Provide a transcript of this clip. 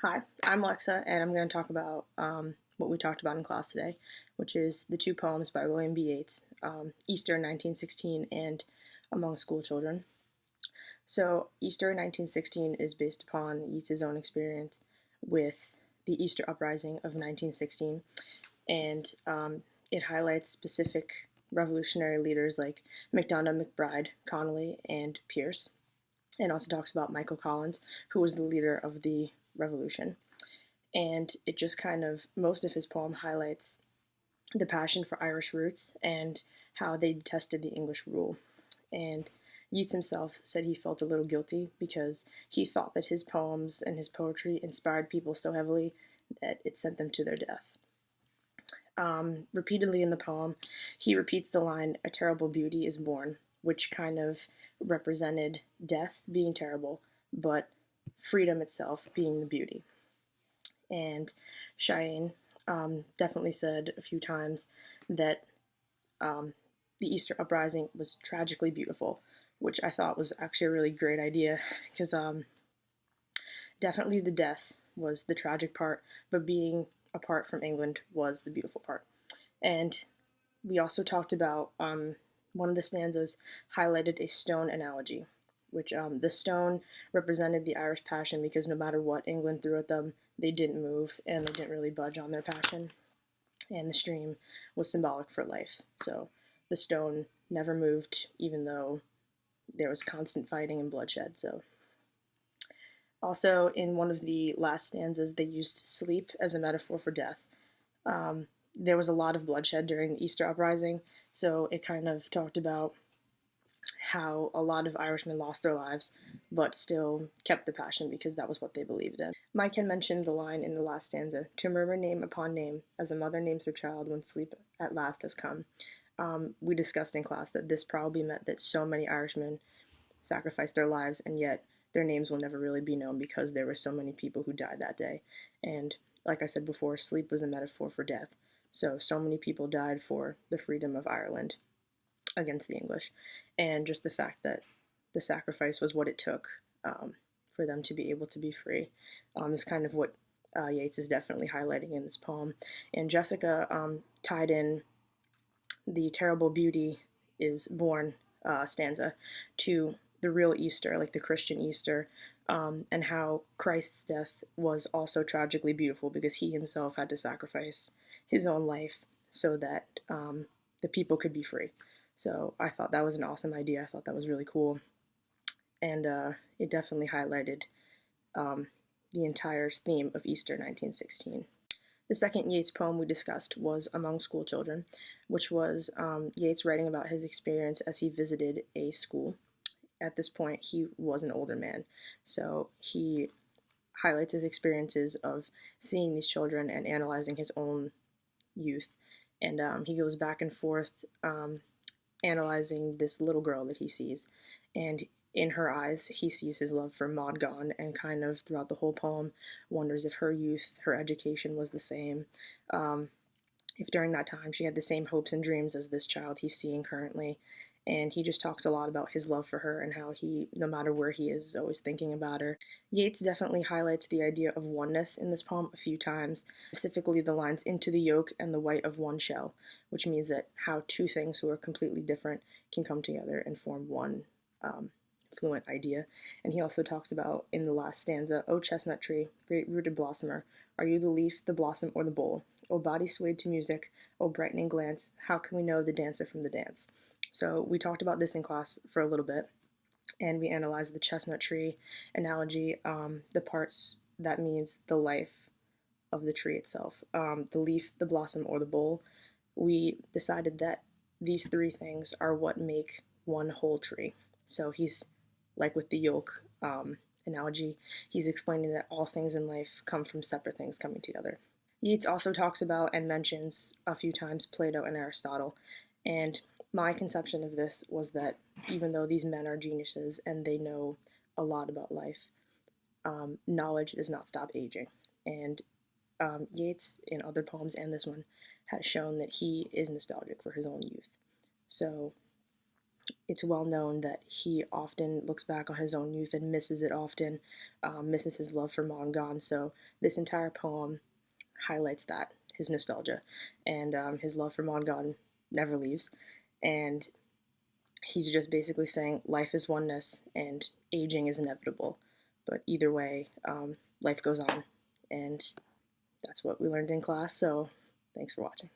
Hi, I'm Alexa, and I'm going to talk about what we talked about in class today, which is the two poems by William B. Yeats, Easter 1916 and Among School Children. So, Easter 1916 is based upon Yeats' own experience with the Easter Uprising of 1916, and it highlights specific revolutionary leaders like MacDonough, McBride, Connolly, and Pierce, and also talks about Michael Collins, who was the leader of the revolution. And it just kind of, most of his poem highlights the passion for Irish roots and how they detested the English rule. And Yeats himself said he felt a little guilty because he thought that his poems and his poetry inspired people so heavily that it sent them to their death. Repeatedly in the poem, he repeats the line, "A terrible beauty is born," which kind of represented death being terrible, but freedom itself being the beauty. And Cheyenne definitely said a few times that um, the Easter Uprising was tragically beautiful, which I thought was actually a really great idea because definitely the death was the tragic part, but being apart from England was the beautiful part. And we also talked about one of the stanzas highlighted a stone analogy, which the stone represented the Irish passion because no matter what England threw at them, they didn't move and they didn't really budge on their passion. And the stream was symbolic for life. So the stone never moved, even though there was constant fighting and bloodshed. So also in one of the last stanzas, they used sleep as a metaphor for death. There was a lot of bloodshed during the Easter Uprising, so it kind of talked about how a lot of Irishmen lost their lives, but still kept the passion because that was what they believed in. Mike had mentioned the line in the last stanza, "To murmur name upon name, as a mother names her child when sleep at last has come." We discussed in class that this probably meant that so many Irishmen sacrificed their lives, and yet their names will never really be known because there were so many people who died that day. And like I said before, sleep was a metaphor for death. So many people died for the freedom of Ireland against the English. And just the fact that the sacrifice was what it took for them to be able to be free is kind of what Yeats is definitely highlighting in this poem. And Jessica tied in the terrible beauty is born stanza to the real Easter, like the Christian Easter, and how Christ's death was also tragically beautiful because he himself had to sacrifice his own life so that the people could be free. So I thought that was an awesome idea. I thought that was really cool. And it definitely highlighted um, the entire theme of Easter 1916. The second Yeats poem we discussed was Among School Children, which was Yeats writing about his experience as he visited a school. At this point, he was an older man, so he highlights his experiences of seeing these children and analyzing his own youth. And he goes back and forth analyzing this little girl that he sees. And in her eyes, he sees his love for Maud Gonne, and kind of throughout the whole poem wonders if her youth, her education was the same. If during that time she had the same hopes and dreams as this child he's seeing currently. And he just talks a lot about his love for her and how he, no matter where he is always thinking about her. Yeats definitely highlights the idea of oneness in this poem a few times, specifically the lines "into the yolk and the white of one shell," which means that how two things who are completely different can come together and form one fluent idea. And he also talks about in the last stanza, "O chestnut tree, great rooted blossomer, are you the leaf, the blossom, or the bowl? O body swayed to music, O brightening glance, how can we know the dancer from the dance?" So we talked about this in class for a little bit, and we analyzed the chestnut tree analogy, the parts that means the life of the tree itself, the leaf, the blossom, or the bowl. We decided that these three things are what make one whole tree. So he's like with the yolk analogy, he's explaining that all things in life come from separate things coming together. Yeats also talks about and mentions a few times Plato and Aristotle, and my conception of this was that even though these men are geniuses and they know a lot about life, knowledge does not stop aging. And Yeats, in other poems and this one, has shown that he is nostalgic for his own youth. So it's well known that he often looks back on his own youth and misses it often, misses his love for Mongon. So this entire poem highlights that, his nostalgia, and his love for Mongon never leaves. And he's just basically saying life is oneness and aging is inevitable. But either way, life goes on. And that's what we learned in class. So thanks for watching.